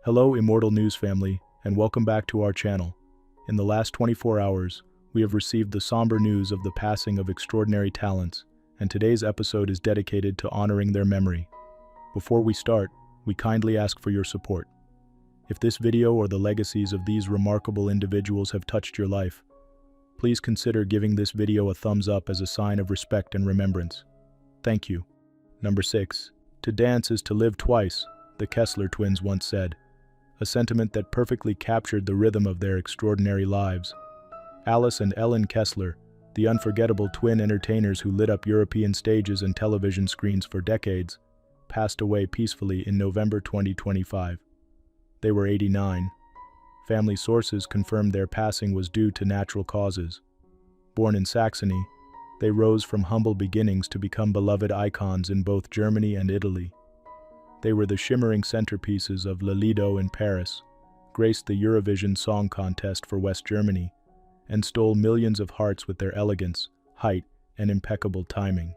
Hello, Immortal News family, and welcome back to our channel. In the last 24 hours, we have received the somber news of the passing of extraordinary talents, and today's episode is dedicated to honoring their memory. Before we start, we kindly ask for your support. If this video or the legacies of these remarkable individuals have touched your life, please consider giving this video a thumbs up as a sign of respect and remembrance. Thank you. Number 6. To dance is to live twice, the Kessler twins once said. A sentiment that perfectly captured the rhythm of their extraordinary lives. Alice and Ellen Kessler, the unforgettable twin entertainers who lit up European stages and television screens for decades, passed away peacefully in November 2025. They were 89. Family sources confirmed their passing was due to natural causes. Born in Saxony, they rose from humble beginnings to become beloved icons in both Germany and Italy. They were the shimmering centerpieces of Le Lido in Paris, graced the Eurovision Song Contest for West Germany, and stole millions of hearts with their elegance, height, and impeccable timing.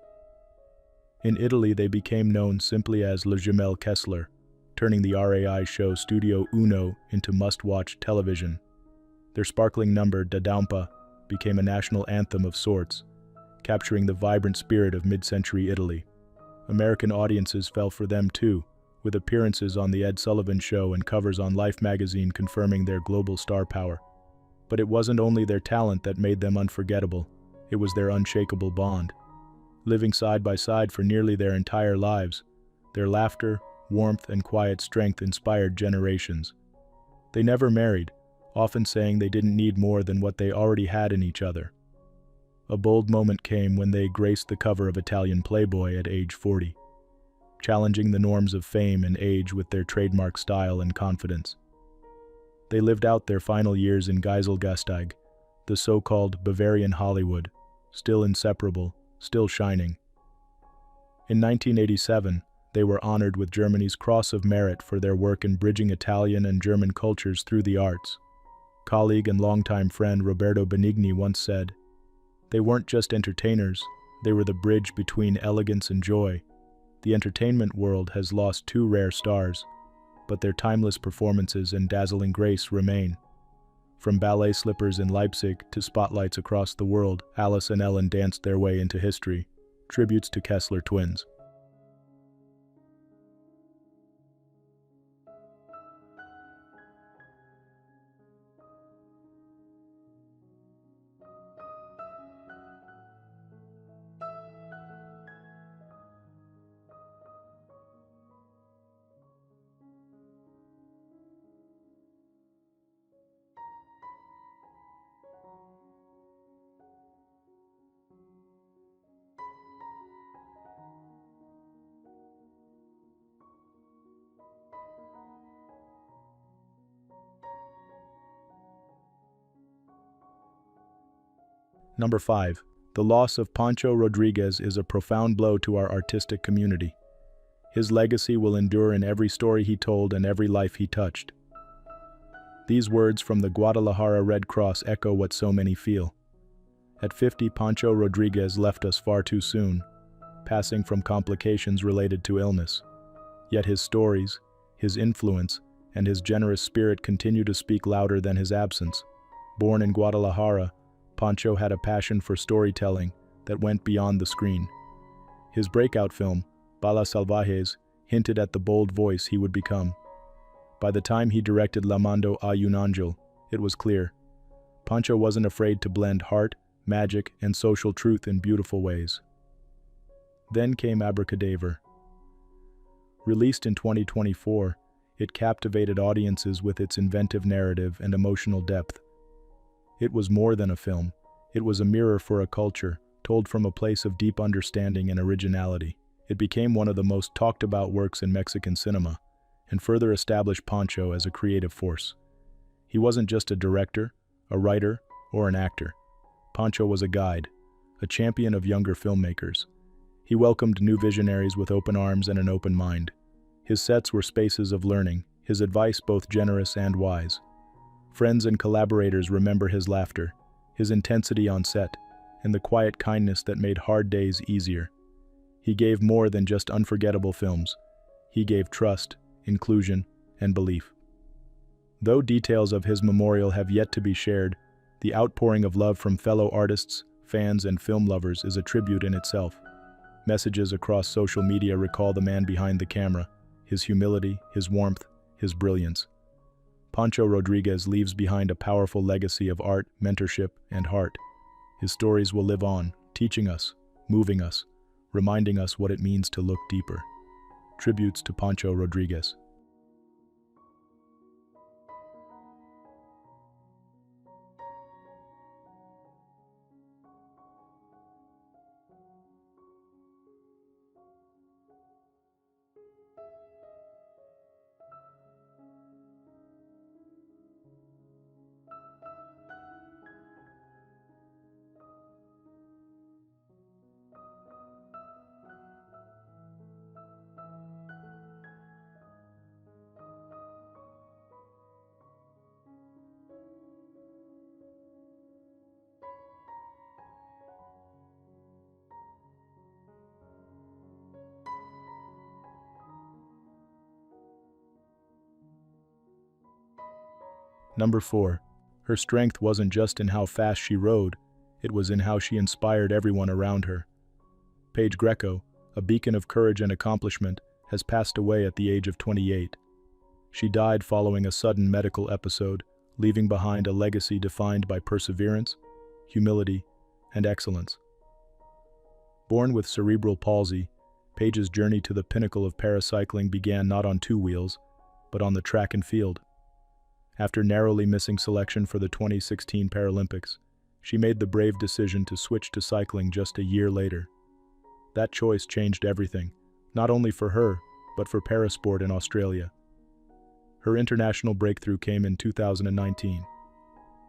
In Italy, they became known simply as Le Gemelle Kessler, turning the RAI show Studio Uno into must-watch television. Their sparkling number, Da Dampa, became a national anthem of sorts, capturing the vibrant spirit of mid-century Italy. American audiences fell for them too, with appearances on The Ed Sullivan Show and covers on Life magazine confirming their global star power. But it wasn't only their talent that made them unforgettable, it was their unshakable bond. Living side by side for nearly their entire lives, their laughter, warmth, and quiet strength inspired generations. They never married, often saying they didn't need more than what they already had in each other. A bold moment came when they graced the cover of Italian Playboy at age 40, challenging the norms of fame and age with their trademark style and confidence. They lived out their final years in Geiselgastig, the so-called Bavarian Hollywood, still inseparable, still shining. In 1987, they were honored with Germany's Cross of Merit for their work in bridging Italian and German cultures through the arts. Colleague and longtime friend Roberto Benigni once said, "They weren't just entertainers, they were the bridge between elegance and joy. The entertainment world has lost two rare stars, but their timeless performances and dazzling grace remain." From ballet slippers in Leipzig to spotlights across the world, Alice and Ellen danced their way into history. Tributes to Kessler twins. Number 5. The loss of Pancho Rodríguez is a profound blow to our artistic community. His legacy will endure in every story he told and every life he touched. These words from the Guadalajara Red Cross echo what so many feel. At 50, Pancho Rodríguez left us far too soon, passing from complications related to illness. Yet his stories, his influence, and his generous spirit continue to speak louder than his absence. Born in Guadalajara, Pancho had a passion for storytelling that went beyond the screen. His breakout film, Balas Salvajes, hinted at the bold voice he would become. By the time he directed La Mando a un Ángel, it was clear. Pancho wasn't afraid to blend heart, magic, and social truth in beautiful ways. Then came Abracadaver. Released in 2024, it captivated audiences with its inventive narrative and emotional depth. It was more than a film. It was a mirror for a culture, told from a place of deep understanding and originality. It became one of the most talked about works in Mexican cinema, and further established Pancho as a creative force. He wasn't just a director, a writer, or an actor. Pancho was a guide, a champion of younger filmmakers. He welcomed new visionaries with open arms and an open mind. His sets were spaces of learning, his advice both generous and wise. Friends and collaborators remember his laughter, his intensity on set, and the quiet kindness that made hard days easier. He gave more than just unforgettable films. He gave trust, inclusion, and belief. Though details of his memorial have yet to be shared, the outpouring of love from fellow artists, fans, and film lovers is a tribute in itself. Messages across social media recall the man behind the camera, his humility, his warmth, his brilliance. Pancho Rodríguez leaves behind a powerful legacy of art, mentorship, and heart. His stories will live on, teaching us, moving us, reminding us what it means to look deeper. Tributes to Pancho Rodríguez. Number 4. Her strength wasn't just in how fast she rode, it was in how she inspired everyone around her. Paige Greco, a beacon of courage and accomplishment, has passed away at the age of 28. She died following a sudden medical episode, leaving behind a legacy defined by perseverance, humility, and excellence. Born with cerebral palsy, Paige's journey to the pinnacle of paracycling began not on two wheels, but on the track and field. After narrowly missing selection for the 2016 Paralympics, she made the brave decision to switch to cycling just a year later. That choice changed everything, not only for her, but for parasport in Australia. Her international breakthrough came in 2019.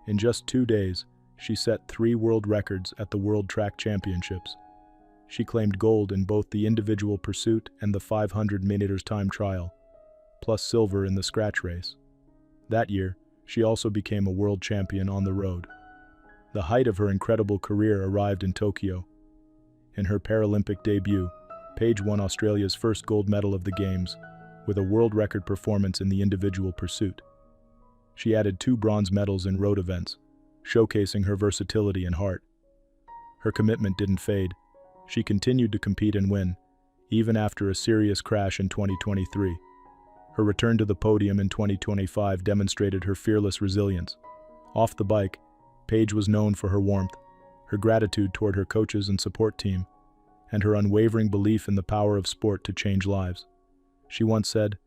In just 2 days, she set 3 world records at the World Track Championships. She claimed gold in both the individual pursuit and the 500 meters time trial, plus silver in the scratch race. That year, she also became a world champion on the road. The height of her incredible career arrived in Tokyo. In her Paralympic debut, Paige won Australia's first gold medal of the Games, with a world record performance in the individual pursuit. She added 2 bronze medals in road events, showcasing her versatility and heart. Her commitment didn't fade. She continued to compete and win, even after a serious crash in 2023. Her return to the podium in 2025 demonstrated her fearless resilience. Off the bike, Paige was known for her warmth, her gratitude toward her coaches and support team, and her unwavering belief in the power of sport to change lives. She once said,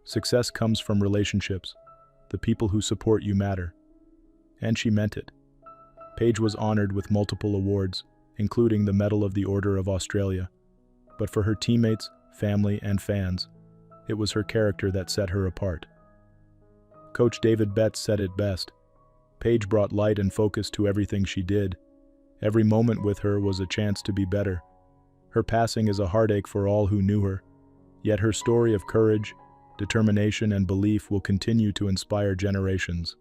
"Success comes from relationships. The people who support you matter." And she meant it. Paige was honored with multiple awards, including the Medal of the Order of Australia. But for her teammates, family, and fans, it was her character that set her apart. Coach David Betts said it best. Paige brought light and focus to everything she did. Every moment with her was a chance to be better. Her passing is a heartache for all who knew her, yet her story of courage, determination, and belief will continue to inspire generations.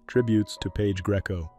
Tributes to Paige Greco.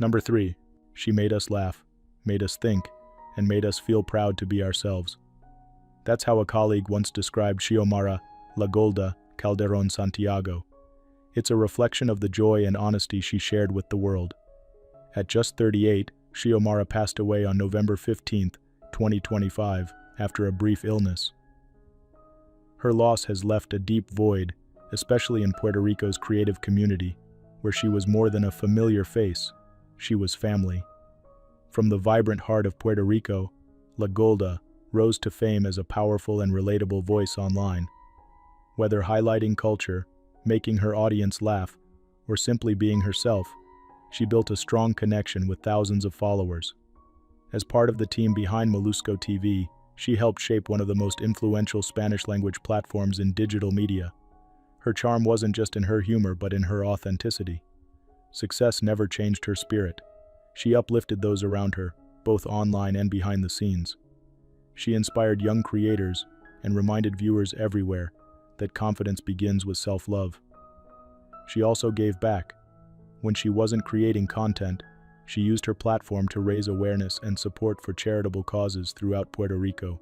Number 3. She made us laugh, made us think, and made us feel proud to be ourselves. That's how a colleague once described Xiomara, La Golda, Calderón Santiago. It's a reflection of the joy and honesty she shared with the world. At just 38, Xiomara passed away on November 15, 2025, after a brief illness. Her loss has left a deep void, especially in Puerto Rico's creative community, where she was more than a familiar face. She was family. From the vibrant heart of Puerto Rico, La Golda rose to fame as a powerful and relatable voice online. Whether highlighting culture, making her audience laugh, or simply being herself, She built a strong connection with thousands of followers. As part of the team behind Molusco TV, she helped shape one of the most influential Spanish-language platforms in digital media. Her charm wasn't just in her humor but in her authenticity. Success never changed her spirit. She uplifted those around her, both online and behind the scenes. She inspired young creators and reminded viewers everywhere that confidence begins with self-love. She also gave back. When she wasn't creating content, she used her platform to raise awareness and support for charitable causes throughout Puerto Rico.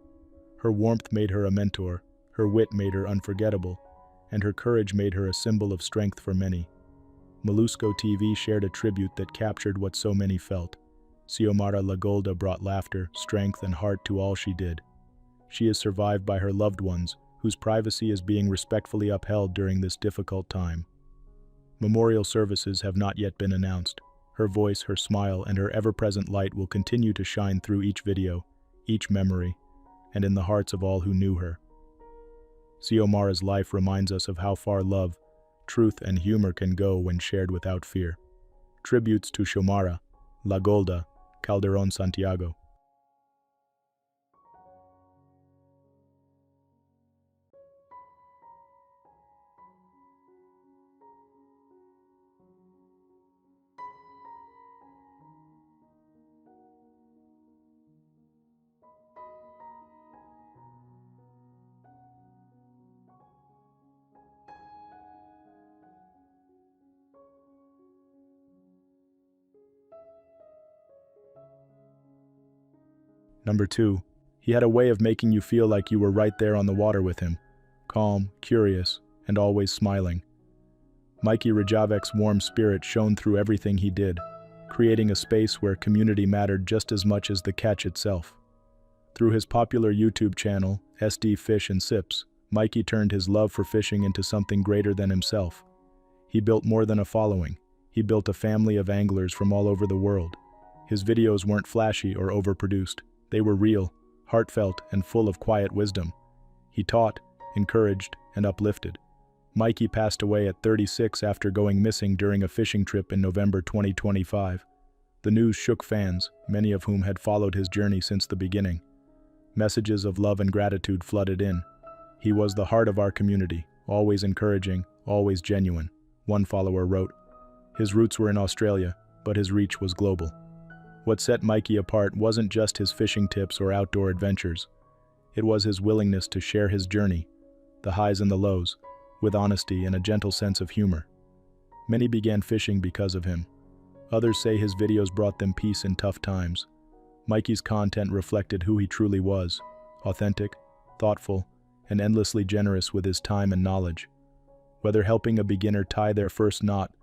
Her warmth made her a mentor, her wit made her unforgettable, and her courage made her a symbol of strength for many. Molusco TV shared a tribute that captured what so many felt. Xiomara La Golda brought laughter, strength, and heart to all she did. She is survived by her loved ones, whose privacy is being respectfully upheld during this difficult time. Memorial services have not yet been announced. Her voice, her smile, and her ever-present light will continue to shine through each video, each memory, and in the hearts of all who knew her. Xiomara's life reminds us of how far love, truth, and humor can go when shared without fear. Tributes to Xiomara, La Golda, Calderón Santiago. Number 2. He had a way of making you feel like you were right there on the water with him. Calm, curious, and always smiling. Mikey Rijavec's warm spirit shone through everything he did, creating a space where community mattered just as much as the catch itself. Through his popular YouTube channel, SD Fish and Sips, Mikey turned his love for fishing into something greater than himself. He built more than a following. He built a family of anglers from all over the world. His videos weren't flashy or overproduced. They were real, heartfelt, and full of quiet wisdom. He taught, encouraged, and uplifted. Mikey passed away at 36 after going missing during a fishing trip in November 2025. The news shook fans, many of whom had followed his journey since the beginning. Messages of love and gratitude flooded in. He was the heart of our community, always encouraging, always genuine. One follower wrote, "His roots were in Australia, but his reach was global." What set Mikey apart wasn't just his fishing tips or outdoor adventures. It was his willingness to share his journey, the highs and the lows, with honesty and a gentle sense of humor. Many began fishing because of him. Others say his videos brought them peace in tough times. Mikey's content reflected who he truly was, authentic, thoughtful, and endlessly generous with his time and knowledge. Whether helping a beginner tie their first knot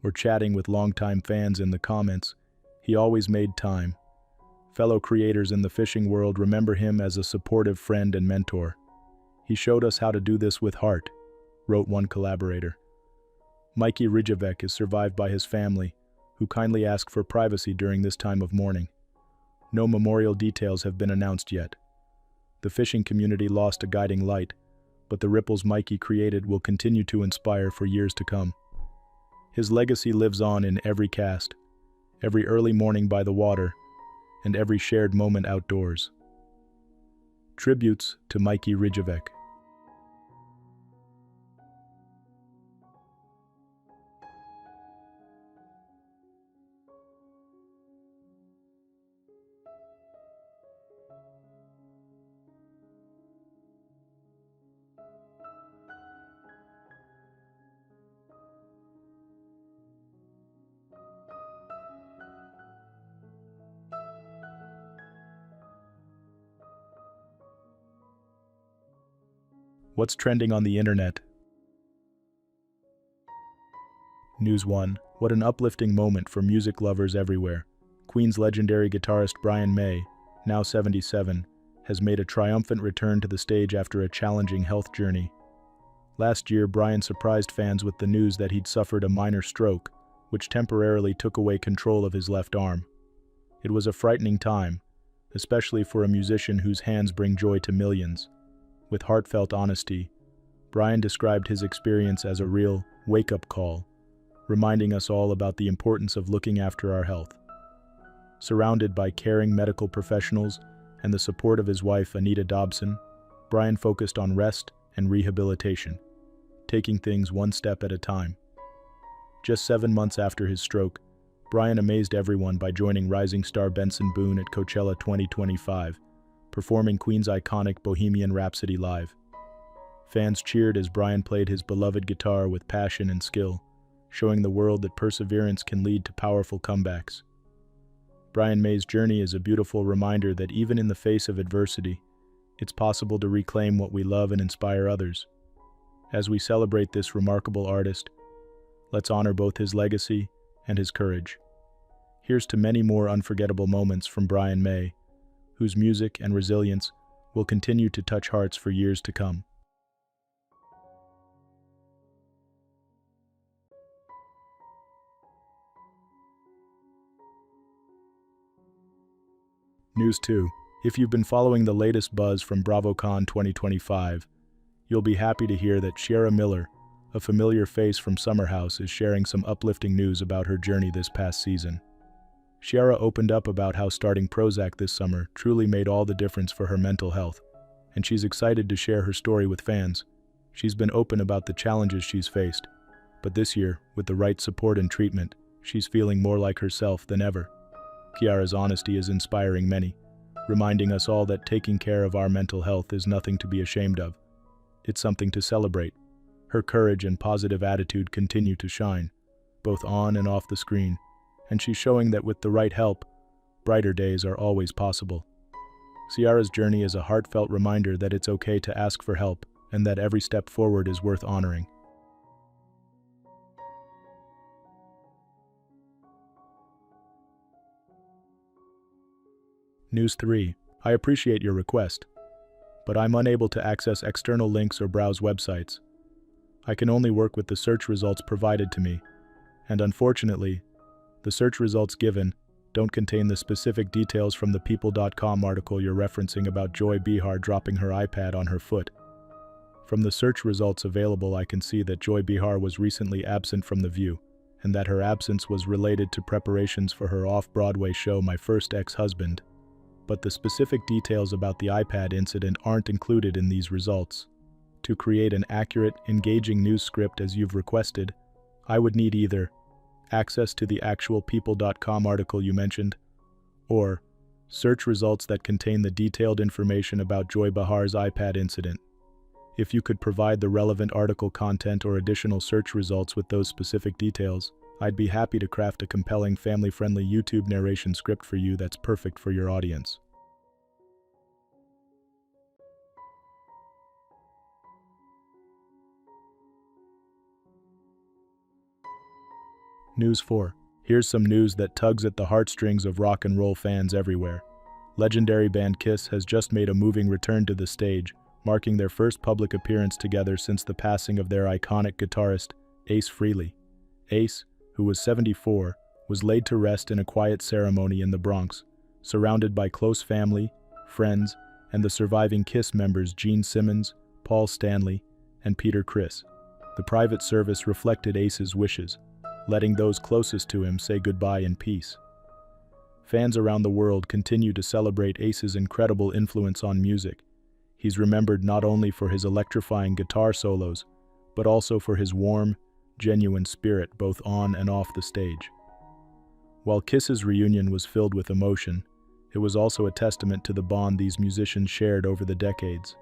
or chatting with longtime fans in the comments, he always made time. Fellow creators in the fishing world remember him as a supportive friend and mentor. "He showed us how to do this with heart," wrote one collaborator. Mikey Rijavec is survived by his family, who kindly ask for privacy during this time of mourning. No memorial details have been announced yet. The fishing community lost a guiding light, but the ripples Mikey created will continue to inspire for years to come. His legacy lives on in every cast, every early morning by the water, and every shared moment outdoors. Tributes to Mikey Rijavec. What's trending on the internet? News 1. What an uplifting moment for music lovers everywhere. Queen's legendary guitarist Brian May, now 77, has made a triumphant return to the stage after a challenging health journey. Last year, Brian surprised fans with the news that he'd suffered a minor stroke, which temporarily took away control of his left arm. It was a frightening time, especially for a musician whose hands bring joy to millions. With heartfelt honesty, Brian described his experience as a real wake-up call, reminding us all about the importance of looking after our health. Surrounded by caring medical professionals and the support of his wife, Anita Dobson, Brian focused on rest and rehabilitation, taking things one step at a time. Just 7 months after his stroke, Brian amazed everyone by joining rising star Benson Boone at Coachella 2025, performing Queen's iconic Bohemian Rhapsody live. Fans cheered as Brian played his beloved guitar with passion and skill, showing the world that perseverance can lead to powerful comebacks. Brian May's journey is a beautiful reminder that even in the face of adversity, it's possible to reclaim what we love and inspire others. As we celebrate this remarkable artist, let's honor both his legacy and his courage. Here's to many more unforgettable moments from Brian May, whose music and resilience will continue to touch hearts for years to come. News 2. If you've been following the latest buzz from BravoCon 2025, you'll be happy to hear that Xiomara Miller, a familiar face from Summer House, is sharing some uplifting news about her journey this past season. Xiomara opened up about how starting Prozac this summer truly made all the difference for her mental health, and she's excited to share her story with fans. She's been open about the challenges she's faced, but this year, with the right support and treatment, she's feeling more like herself than ever. Xiomara's honesty is inspiring many, reminding us all that taking care of our mental health is nothing to be ashamed of. It's something to celebrate. Her courage and positive attitude continue to shine, both on and off the screen, and she's showing that with the right help, brighter days are always possible. Xiomara's journey is a heartfelt reminder that it's okay to ask for help and that every step forward is worth honoring. News 3. I appreciate your request, but I'm unable to access external links or browse websites. I can only work with the search results provided to me, and unfortunately, the search results given don't contain the specific details from the People.com article you're referencing about Joy Behar dropping her iPad on her foot. From the search results available, I can see that Joy Behar was recently absent from the view, and that her absence was related to preparations for her off-Broadway show My First Ex-Husband. But the specific details about the iPad incident aren't included in these results. To create an accurate, engaging news script as you've requested, I would need either access to the actual People.com article you mentioned, or search results that contain the detailed information about Joy Behar's iPad incident. If you could provide the relevant article content or additional search results with those specific details, I'd be happy to craft a compelling, family-friendly YouTube narration script for you that's perfect for your audience. News 4. Here's some news that tugs at the heartstrings of rock and roll fans everywhere. Legendary band Kiss has just made a moving return to the stage, marking their first public appearance together since the passing of their iconic guitarist, Ace Frehley. Ace, who was 74, was laid to rest in a quiet ceremony in the Bronx, surrounded by close family, friends, and the surviving Kiss members Gene Simmons, Paul Stanley, and Peter Criss. The private service reflected Ace's wishes, letting those closest to him say goodbye in peace. Fans around the world continue to celebrate Ace's incredible influence on music. He's remembered not only for his electrifying guitar solos, but also for his warm, genuine spirit both on and off the stage. While Kiss's reunion was filled with emotion, it was also a testament to the bond these musicians shared over the decades.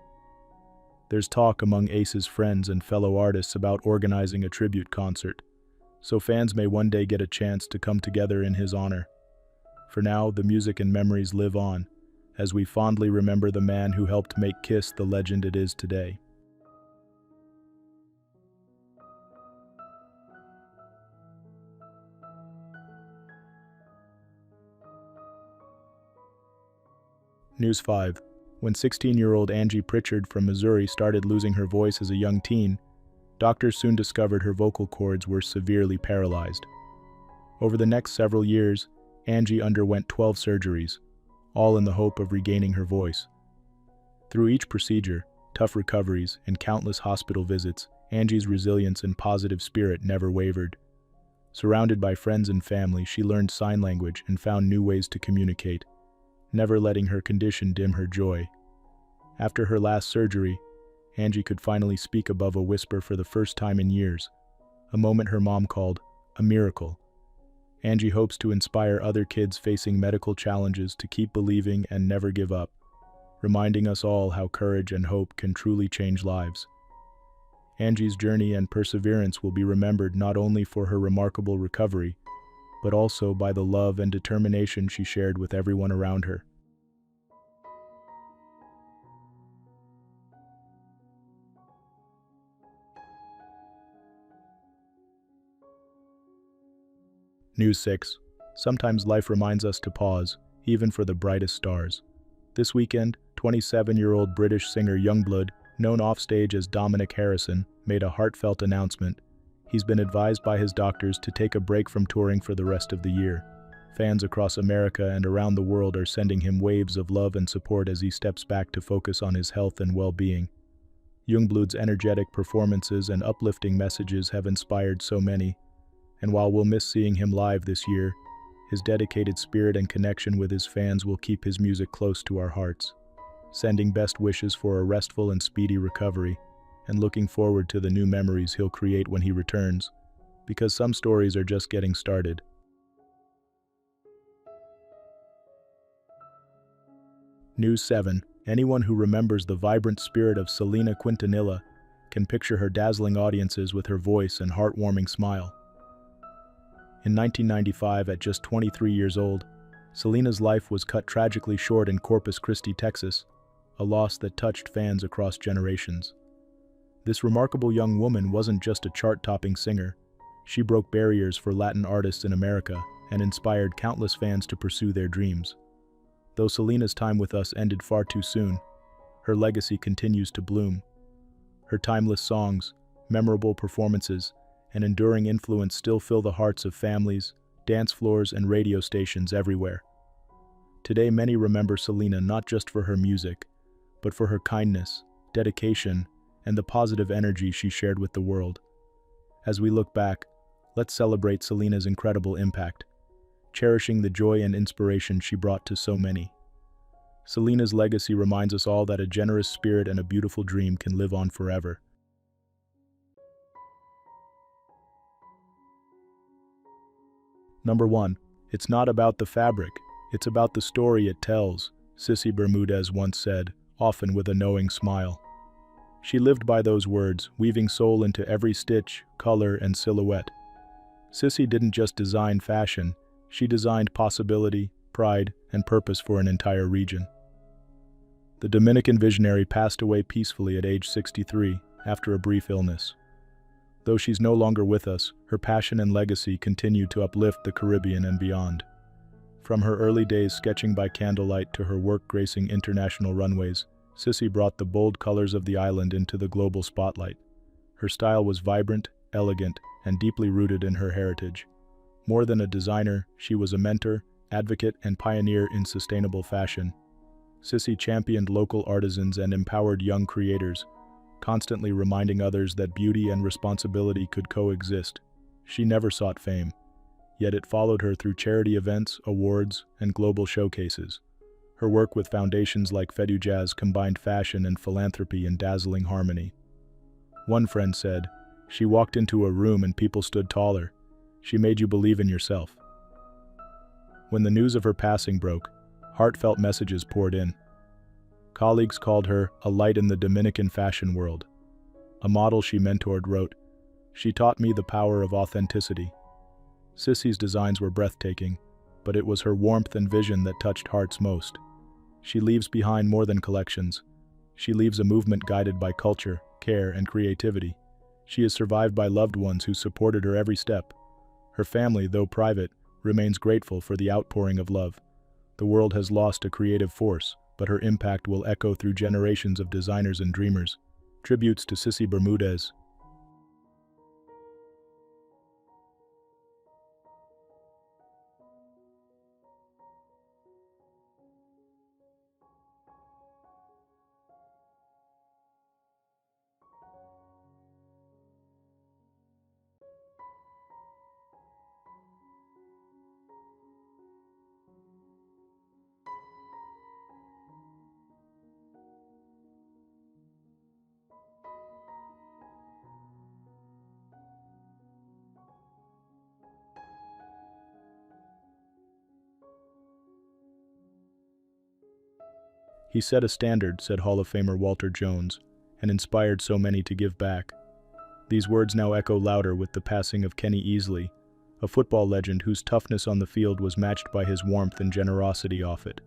There's talk among Ace's friends and fellow artists about organizing a tribute concert, so fans may one day get a chance to come together in his honor. For now, the music and memories live on, as we fondly remember the man who helped make Kiss the legend it is today. News 5. When 16-year-old Angie Pritchard from Missouri started losing her voice as a young teen, doctors soon discovered her vocal cords were severely paralyzed. Over the next several years, Angie underwent 12 surgeries, all in the hope of regaining her voice. Through each procedure, tough recoveries, and countless hospital visits, Angie's resilience and positive spirit never wavered. Surrounded by friends and family, she learned sign language and found new ways to communicate, never letting her condition dim her joy. After her last surgery, Angie could finally speak above a whisper for the first time in years, a moment her mom called a miracle. Angie hopes to inspire other kids facing medical challenges to keep believing and never give up, reminding us all how courage and hope can truly change lives. Angie's journey and perseverance will be remembered not only for her remarkable recovery, but also by the love and determination she shared with everyone around her. News 6. Sometimes life reminds us to pause, even for the brightest stars. This weekend, 27-year-old British singer Youngblood, known offstage as Dominic Harrison, made a heartfelt announcement. He's been advised by his doctors to take a break from touring for the rest of the year. Fans across America and around the world are sending him waves of love and support as he steps back to focus on his health and well-being. Youngblood's energetic performances and uplifting messages have inspired so many, and while we'll miss seeing him live this year, his dedicated spirit and connection with his fans will keep his music close to our hearts. Sending best wishes for a restful and speedy recovery, and looking forward to the new memories he'll create when he returns, because some stories are just getting started. News 7. Anyone who remembers the vibrant spirit of Selena Quintanilla can picture her dazzling audiences with her voice and heartwarming smile. In 1995, at just 23 years old, Selena's life was cut tragically short in Corpus Christi, Texas, a loss that touched fans across generations. This remarkable young woman wasn't just a chart-topping singer. She broke barriers for Latin artists in America and inspired countless fans to pursue their dreams. Though Selena's time with us ended far too soon, her legacy continues to bloom. Her timeless songs, memorable performances, and enduring influence still fill the hearts of families, dance floors, and radio stations everywhere. Today, many remember Selena not just for her music, but for her kindness, dedication, and the positive energy she shared with the world. As we look back, let's celebrate Selena's incredible impact, cherishing the joy and inspiration she brought to so many. Selena's legacy reminds us all that a generous spirit and a beautiful dream can live on forever. Number 1. It's not about the fabric, it's about the story it tells, Sissy Bermudez once said, often with a knowing smile. She lived by those words, weaving soul into every stitch, color, and silhouette. Sissy didn't just design fashion, she designed possibility, pride, and purpose for an entire region. The Dominican visionary passed away peacefully at age 63 after a brief illness. Though she's no longer with us, her passion and legacy continue to uplift the Caribbean and beyond. From her early days sketching by candlelight to her work gracing international runways, Sissy brought the bold colors of the island into the global spotlight. Her style was vibrant, elegant, and deeply rooted in her heritage. More than a designer, she was a mentor, advocate, and pioneer in sustainable fashion. Sissy championed local artisans and empowered young creators, constantly reminding others that beauty and responsibility could coexist. She never sought fame, yet it followed her through charity events, awards, and global showcases. Her work with foundations like FeduJazz combined fashion and philanthropy in dazzling harmony. One friend said, "She walked into a room and people stood taller. She made you believe in yourself." When the news of her passing broke, heartfelt messages poured in. Colleagues called her a light in the Dominican fashion world. A model she mentored wrote, "She taught me the power of authenticity." Sissy's designs were breathtaking, but it was her warmth and vision that touched hearts most. She leaves behind more than collections. She leaves a movement guided by culture, care, and creativity. She is survived by loved ones who supported her every step. Her family, though private, remains grateful for the outpouring of love. The world has lost a creative force, but her impact will echo through generations of designers and dreamers. Tributes to Sissy Bermudez. He set a standard, said Hall of Famer Walter Jones, and inspired so many to give back. These words now echo louder with the passing of Kenny Easley, a football legend whose toughness on the field was matched by his warmth and generosity off it.